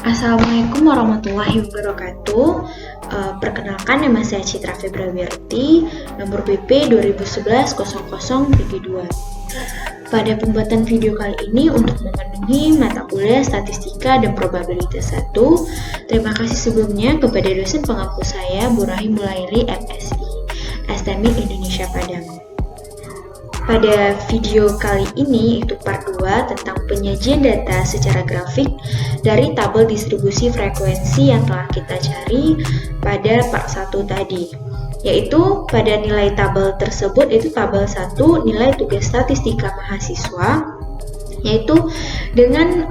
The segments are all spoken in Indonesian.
Assalamualaikum warahmatullahi wabarakatuh. Perkenalkan, nama saya Citra Febrawiarti, nomor BP 2011-00-32. Pada pembuatan video kali ini untuk memenuhi mata kuliah Statistika dan Probabilitas 1, terima kasih sebelumnya kepada dosen pengampu saya, Bu Rahim Mulairi, MSI, STMI Indonesia Padang. Pada video kali ini, itu part 2 tentang penyajian data secara grafik dari tabel distribusi frekuensi yang telah kita cari pada part 1 tadi. Yaitu pada nilai tabel tersebut, itu tabel 1 nilai tugas statistika mahasiswa, yaitu dengan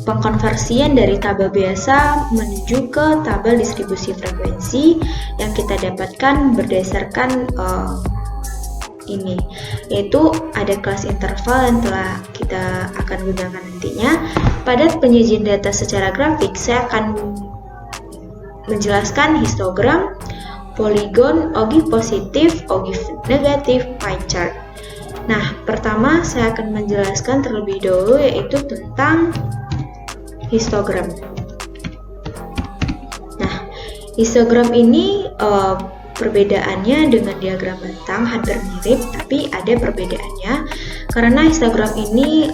pengkonversian dari tabel biasa menuju ke tabel distribusi frekuensi yang kita dapatkan berdasarkan ini, yaitu ada kelas interval yang telah kita akan gunakan nantinya. Pada penyajian data secara grafik, saya akan menjelaskan histogram, poligon, ogive positif, ogive negatif, pie chart. Nah, pertama saya akan menjelaskan terlebih dahulu yaitu tentang histogram. Nah, histogram ini perbedaannya dengan diagram batang hampir mirip, tapi ada perbedaannya karena histogram ini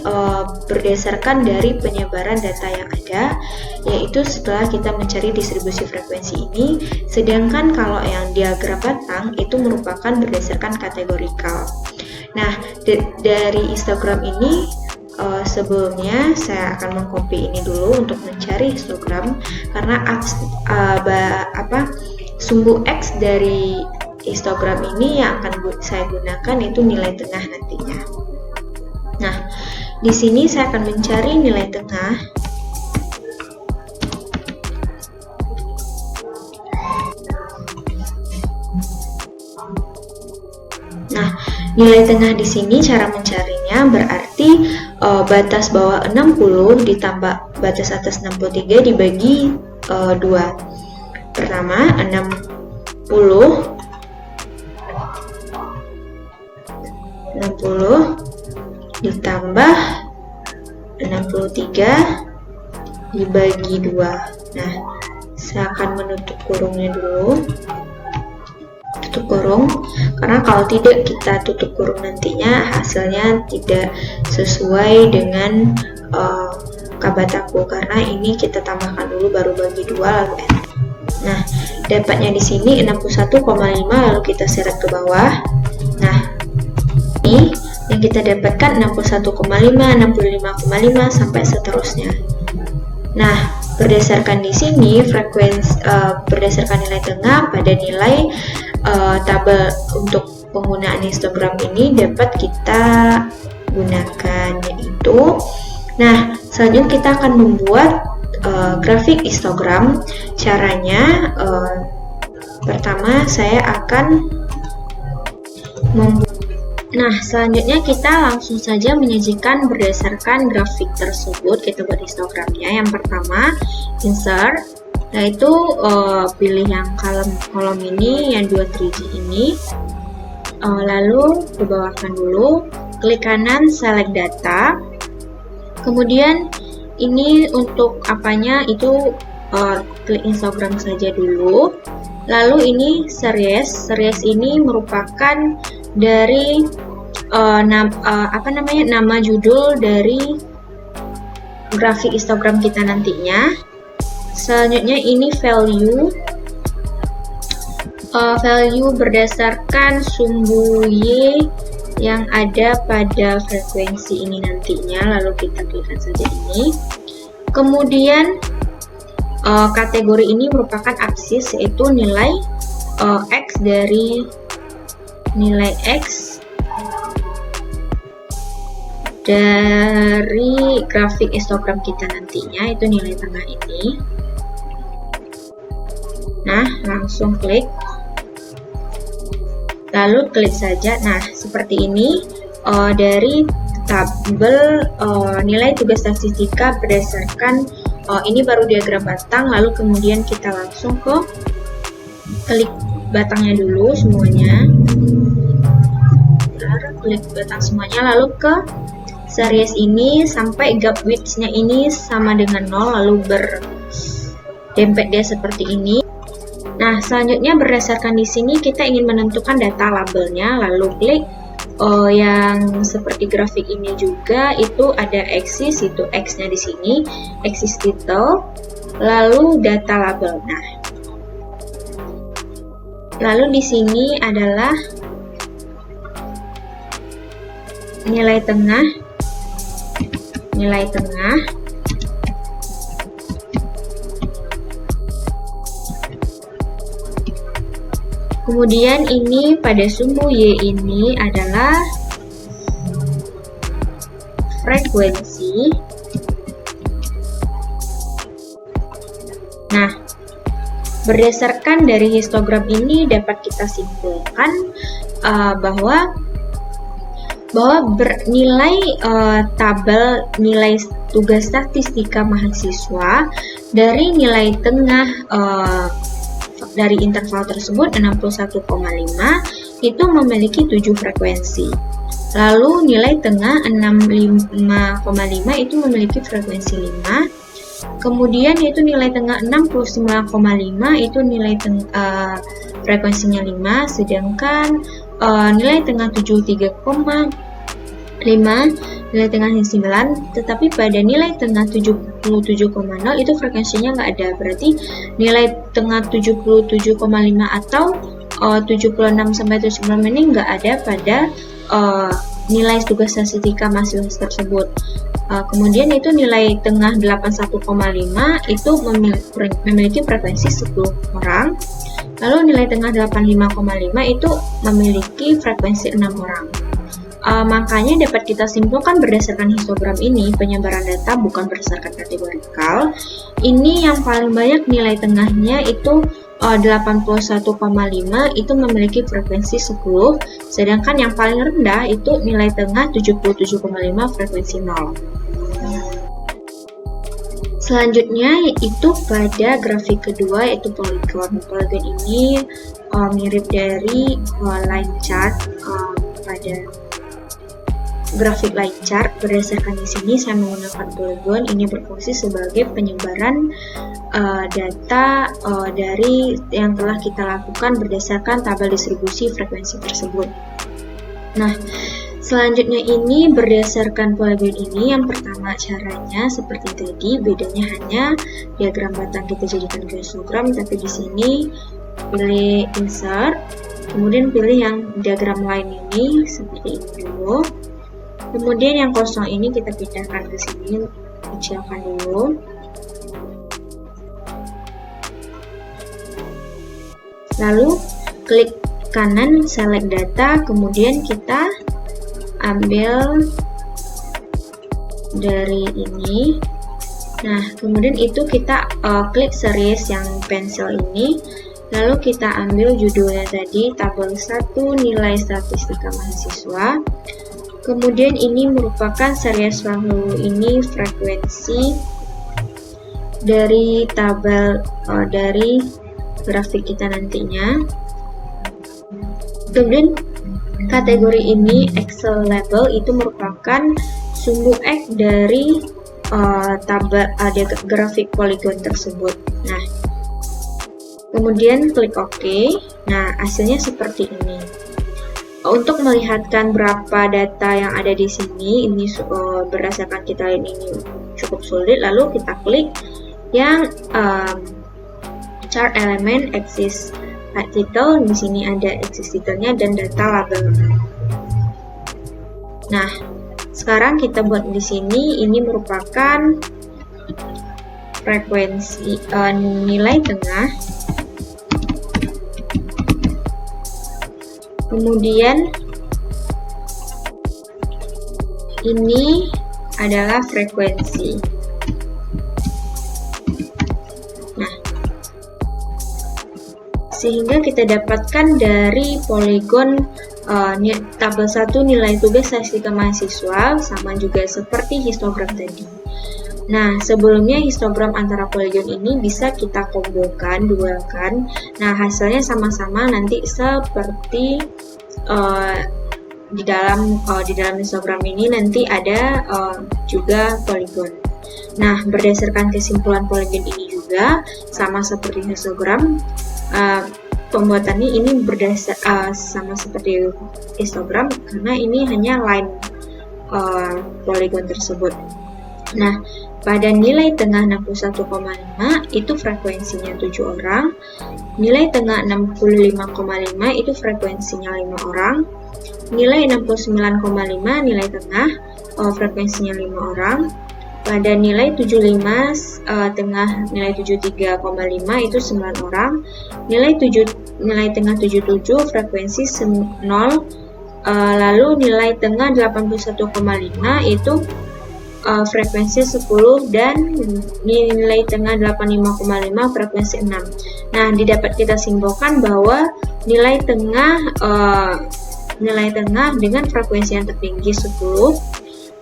berdasarkan dari penyebaran data yang ada, yaitu setelah kita mencari distribusi frekuensi ini, sedangkan kalau yang diagram batang itu merupakan berdasarkan kategorikal. Nah, dari histogram ini sebelumnya saya akan mengcopy ini dulu untuk mencari histogram, karena sumbu X dari histogram ini yang akan saya gunakan itu nilai tengah nantinya. Nah, di sini saya akan mencari nilai tengah. Nah, nilai tengah di sini cara mencarinya berarti batas bawah 60 ditambah batas atas 63 dibagi 2. Pertama, 60 ditambah 63 dibagi 2. Nah, saya akan menutup kurungnya dulu. Tutup kurung, karena kalau tidak kita tutup kurung nantinya hasilnya tidak sesuai dengan kabataku, karena ini kita tambahkan dulu baru bagi 2 lalu enter. Nah, dapatnya di sini 61,5 lalu kita seret ke bawah. Nah, ini yang kita dapatkan 61,5, 65,5 sampai seterusnya. Nah, berdasarkan di sini frekuensi berdasarkan nilai tengah pada nilai tabel untuk penggunaan histogram ini dapat kita gunakan, yaitu selanjutnya kita akan membuat grafik histogram. Caranya pertama saya akan membuat. Nah, selanjutnya kita langsung saja menyajikan berdasarkan grafik tersebut. Kita buat histogramnya. Yang pertama, insert, yaitu pilih yang kolom ini, yang 2 3G ini, lalu ke bawahkan dulu, klik kanan select data, kemudian ini untuk apanya itu klik histogram saja dulu. Lalu ini series ini merupakan dari nama judul dari grafik histogram kita nantinya. Selanjutnya ini value berdasarkan sumbu Y yang ada pada frekuensi ini nantinya, lalu kita klikkan saja ini. Kemudian kategori ini merupakan absis, yaitu nilai X dari nilai X dari grafik histogram kita nantinya, itu nilai tengah ini. Nah, langsung klik, lalu klik saja. Nah, seperti ini dari tabel nilai tugas statistika berdasarkan ini baru diagram batang, lalu kemudian kita langsung klik batangnya dulu semuanya. Klik batang semuanya, lalu ke series ini sampai gap width-nya ini sama dengan 0, lalu berdempet dia seperti ini. Nah, selanjutnya berdasarkan di sini kita ingin menentukan data labelnya, lalu klik yang seperti grafik ini juga, itu ada axis, itu X-nya di sini, axis title, lalu data label. Nah, lalu di sini adalah nilai tengah. Kemudian ini pada sumbu Y ini adalah frekuensi. Nah, berdasarkan dari histogram ini dapat kita simpulkan bahwa bernilai tabel nilai tugas statistika mahasiswa dari nilai tengah dari interval tersebut 61,5 itu memiliki 7 frekuensi. Lalu nilai tengah 65,5 itu memiliki frekuensi 5. Kemudian yaitu nilai tengah 69,5 itu nilai frekuensinya 5, sedangkan nilai tengah 73,5 nilai tengahnya 9, tetapi pada nilai tengah 77,0 itu frekuensinya nggak ada, berarti nilai tengah 77,5 atau 76-79 ini nggak ada pada nilai tugas statistika mahasiswa tersebut. Kemudian itu nilai tengah 81,5 itu memiliki frekuensi 10 orang, lalu nilai tengah 85,5 itu memiliki frekuensi 6 orang. Makanya dapat kita simpulkan berdasarkan histogram ini, penyebaran data bukan berdasarkan kategorikal. Ini yang paling banyak nilai tengahnya itu 81,5 itu memiliki frekuensi 10, sedangkan yang paling rendah itu nilai tengah 77,5 frekuensi 0. Selanjutnya yaitu pada grafik kedua yaitu polygon. Polygon ini mirip dari line chart pada grafik line chart. Berdasarkan di sini saya menggunakan polygon, ini berfungsi sebagai penyebaran data dari yang telah kita lakukan berdasarkan tabel distribusi frekuensi tersebut. Nah, selanjutnya ini berdasarkan polygon ini, yang pertama caranya seperti tadi, bedanya hanya diagram batang kita jadikan histogram, tapi di sini pilih insert, kemudian pilih yang diagram line ini seperti ini dulu. Kemudian yang kosong ini kita pindahkan ke sini, kecilkan dulu. Lalu klik kanan select data, kemudian kita ambil dari ini. Nah, kemudian itu kita klik series yang pensil ini, lalu kita ambil judulnya tadi tabel 1 nilai statistika mahasiswa. Kemudian ini merupakan series value, ini frekuensi dari tabel dari grafik kita nantinya. Kemudian kategori ini Excel label itu merupakan sumbu X dari tabel grafik polygon tersebut. Nah, kemudian klik OK. Nah, hasilnya seperti ini. Untuk melihatkan berapa data yang ada di sini, ini berdasarkan kita lihat ini cukup sulit. Lalu kita klik yang chart element axis title. Di sini ada axis titelnya dan data label. Nah, sekarang kita buat di sini, ini merupakan frekuensi nilai tengah. Kemudian ini adalah frekuensi. Nah, sehingga kita dapatkan dari polygon tabel 1 nilai tugas statistika mahasiswa sama juga seperti histogram tadi. Nah, sebelumnya histogram antara polygon ini bisa kita kombokan, dualkan. Nah, hasilnya sama-sama nanti seperti di dalam histogram ini nanti ada juga poligon. Nah, berdasarkan kesimpulan poligon ini juga sama seperti histogram, pembuatannya ini sama seperti histogram karena ini hanya line poligon tersebut. Nah, pada nilai tengah 61,5 itu frekuensinya 7 orang, nilai tengah 65,5 itu frekuensinya 5 orang, nilai 69,5 nilai tengah frekuensinya 5 orang, pada nilai 75 tengah nilai 73,5 itu 9 orang, nilai tengah 77 frekuensi 0, lalu nilai tengah 81,5 itu frekuensi 10 dan nilai tengah 85,5 frekuensi 6. Nah, didapat kita simpulkan bahwa nilai tengah dengan frekuensi yang tertinggi 10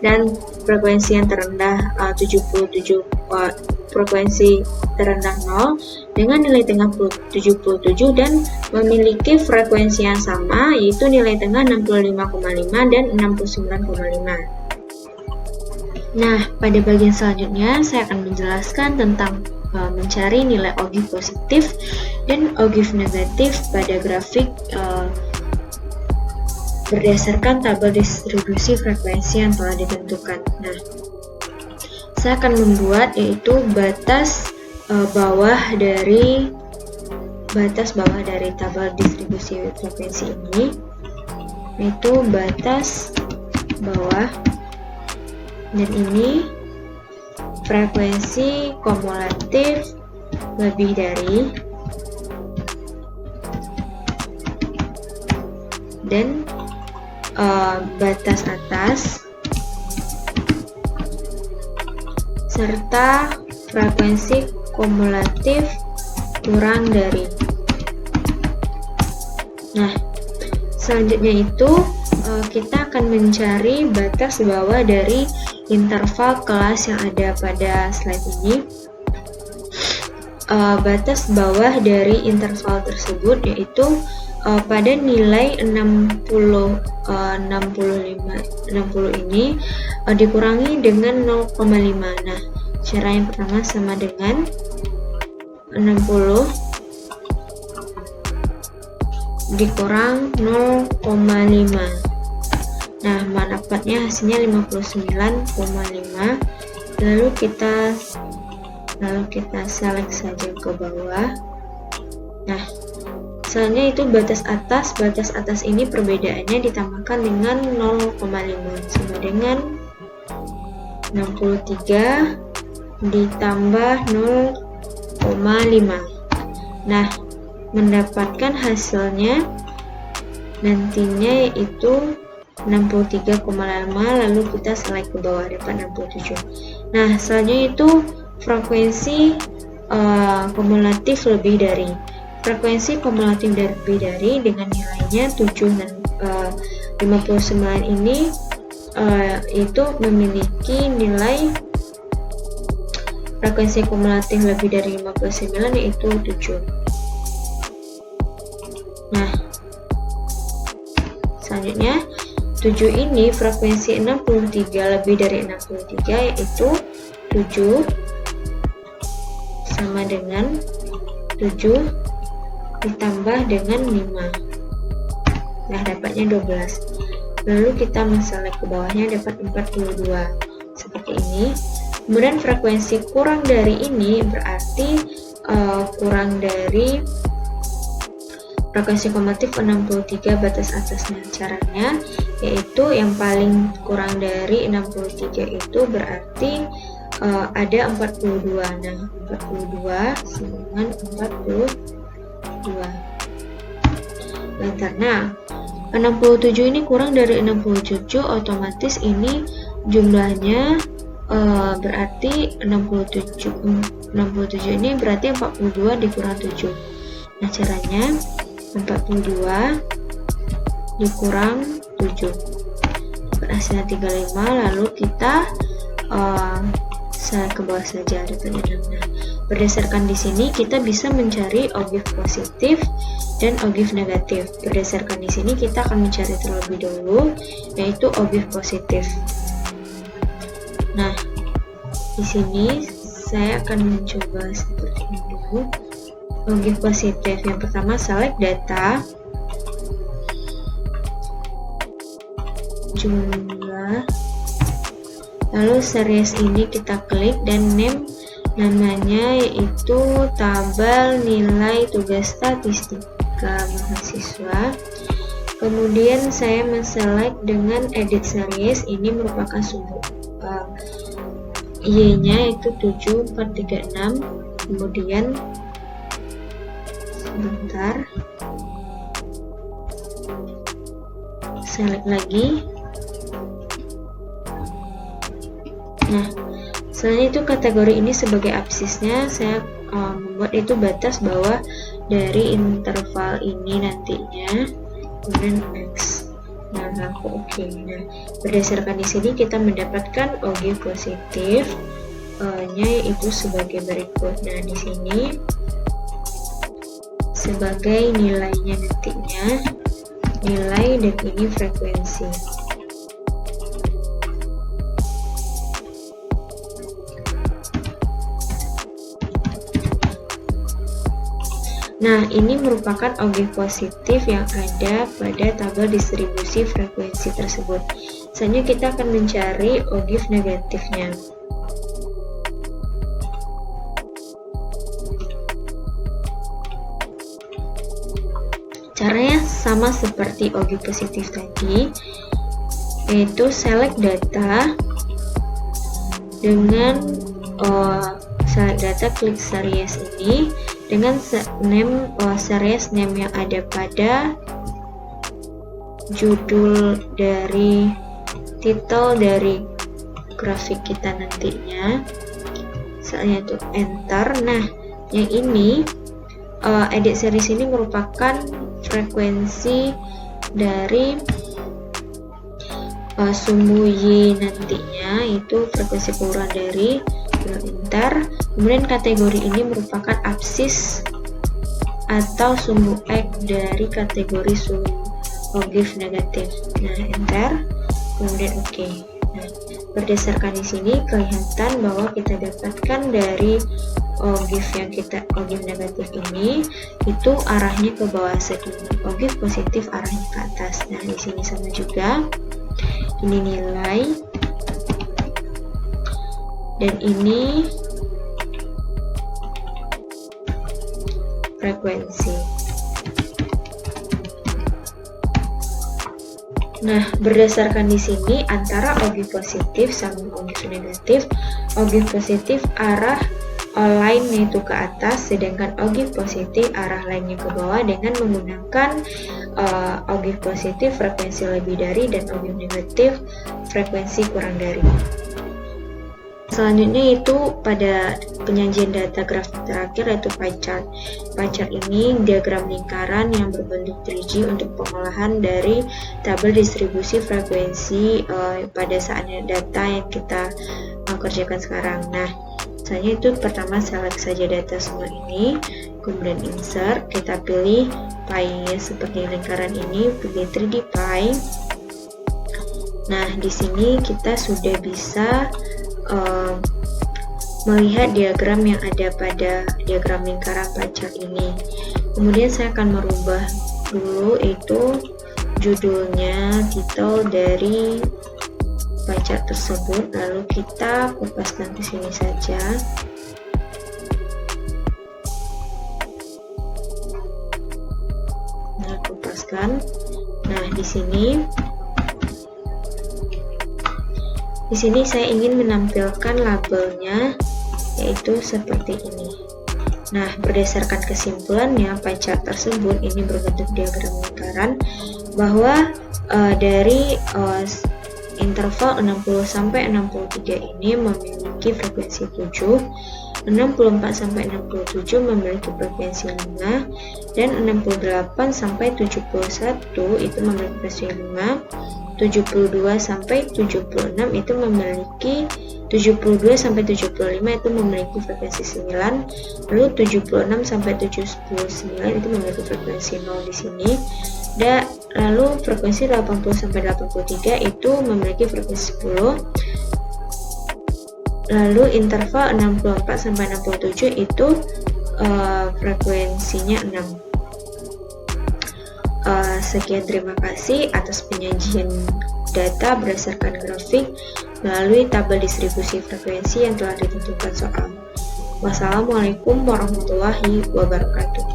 dan frekuensi yang terendah 77, frekuensi terendah 0 dengan nilai tengah 77 dan memiliki frekuensi yang sama, yaitu nilai tengah 65,5 dan 69,5. Nah, pada bagian selanjutnya saya akan menjelaskan tentang mencari nilai ogive positif dan ogive negatif pada grafik berdasarkan tabel distribusi frekuensi yang telah ditentukan. Nah, saya akan membuat yaitu batas bawah dari tabel distribusi frekuensi ini, yaitu batas bawah, dan ini frekuensi kumulatif lebih dari, dan batas atas serta frekuensi kumulatif kurang dari. Nah, selanjutnya itu kita akan mencari batas bawah dari interval kelas yang ada pada slide ini. Batas bawah dari interval tersebut yaitu pada nilai 60 ini dikurangi dengan 0,5. Nah, cara yang pertama sama dengan 60 dikurang 0,5. Nah, mendapatnya hasilnya 59,5. Lalu kita select saja ke bawah. Nah, selanjutnya itu batas atas ini perbedaannya ditambahkan dengan 0,5 sama dengan 63 ditambah 0,5. Nah, mendapatkan hasilnya nantinya yaitu 63,5, lalu kita select ke bawah dapat 67. Nah, selanjutnya itu frekuensi kumulatif lebih dari. Frekuensi kumulatif lebih dari dengan nilainya 7 dan 59 ini itu memiliki nilai frekuensi kumulatif lebih dari 59 yaitu 7. Nah, selanjutnya 7 ini frekuensi 63 lebih dari 63 yaitu 7 sama dengan 7 ditambah dengan 5. Nah, dapatnya 12. Lalu kita select ke bawahnya dapat 42 seperti ini. Kemudian frekuensi kurang dari ini berarti kurang dari frekuensi kumulatif 63 batas atasnya. Caranya yaitu yang paling kurang dari 63 itu berarti ada 42. Nah, 42 sama dengan 42. Karena 67 ini kurang dari 67, otomatis ini jumlahnya berarti 67 ini berarti 42 dikurang 7. Nah, caranya 42 dikurang 7 dapat hasilnya 35. Lalu kita ke bawah saja datanya. Nah, berdasarkan di sini kita bisa mencari ogive positif dan ogive negatif. Berdasarkan di sini kita akan mencari terlebih dahulu yaitu ogive positif. Nah, di sini saya akan mencoba seperti ini dulu. Ogive positif yang pertama, select data, jumlah, lalu series ini kita klik dan namanya yaitu tabel nilai tugas statistika mahasiswa. Kemudian saya men-select dengan edit series, ini merupakan sumber Y-nya itu 7436. Kemudian sebentar, select lagi. Nah, selain itu kategori ini sebagai absisnya saya membuat itu batas bawah dari interval ini nantinya, kemudian X. Nah, aku oke. Nah, berdasarkan di sini kita mendapatkan ogive positif nya yaitu sebagai berikut. Nah, di sini sebagai nilainya nantinya nilai dan ini frekuensi. Nah, ini merupakan ogive positif yang ada pada tabel distribusi frekuensi tersebut. Selanjutnya kita akan mencari ogive negatifnya. Caranya sama seperti ogive positif tadi, yaitu select data dengan select data, klik series ini dengan series name yang ada pada judul dari title dari grafik kita nantinya. Misalnya itu enter. Nah, yang ini edit series ini merupakan frekuensi dari sumbu Y nantinya, itu frekuensi keluaran dari enter. Kemudian kategori ini merupakan absis atau sumbu X dari kategori sumbu ogive negatif. Nah, enter, kemudian oke. Nah, berdasarkan di sini kelihatan bahwa kita dapatkan dari ogive negatif ini itu arahnya ke bawah segini, ogive positif arahnya ke atas. Nah, di sini sama juga, ini nilai dan ini frekuensi. Nah, berdasarkan di sini antara ogive positif sama ogive negatif, ogive positif arah line itu ke atas, sedangkan ogive positif arah lainnya ke bawah dengan menggunakan ogive positif frekuensi lebih dari dan ogive negatif frekuensi kurang dari. Selanjutnya itu pada penyajian data grafik terakhir yaitu pie chart. Pie chart ini diagram lingkaran yang berbentuk 3G untuk pengolahan dari tabel distribusi frekuensi pada saat data yang kita kerjakan sekarang. Nah, selanjutnya itu pertama select saja data semua ini, kemudian insert, kita pilih pie seperti lingkaran ini, pilih 3D pie. Nah, di sini kita sudah bisa melihat diagram yang ada pada diagram lingkaran pie chart ini. Kemudian saya akan merubah dulu itu judulnya, titel dari pie chart tersebut, lalu kita kopaskan ke sini saja. Nah, kopaskan. Nah, di sini saya ingin menampilkan labelnya yaitu seperti ini. Nah, berdasarkan kesimpulannya pie chart tersebut ini berbentuk diagram lingkaran bahwa dari interval 60 sampai 63 ini memiliki frekuensi 7, 64 sampai 67 memiliki frekuensi 5, dan 68 sampai 71 itu memiliki frekuensi 5, 72 sampai 76 itu memiliki 72 sampai 75 itu memiliki frekuensi 9, lalu 76 sampai 79 itu memiliki frekuensi 0 di sini. Dan lalu frekuensi 80 sampai 83 itu memiliki frekuensi 10. Lalu interval 64 sampai 67 itu frekuensinya 6. Sekian, terima kasih atas penyajian data berdasarkan grafik melalui tabel distribusi frekuensi yang telah ditentukan soal. Wassalamualaikum warahmatullahi wabarakatuh.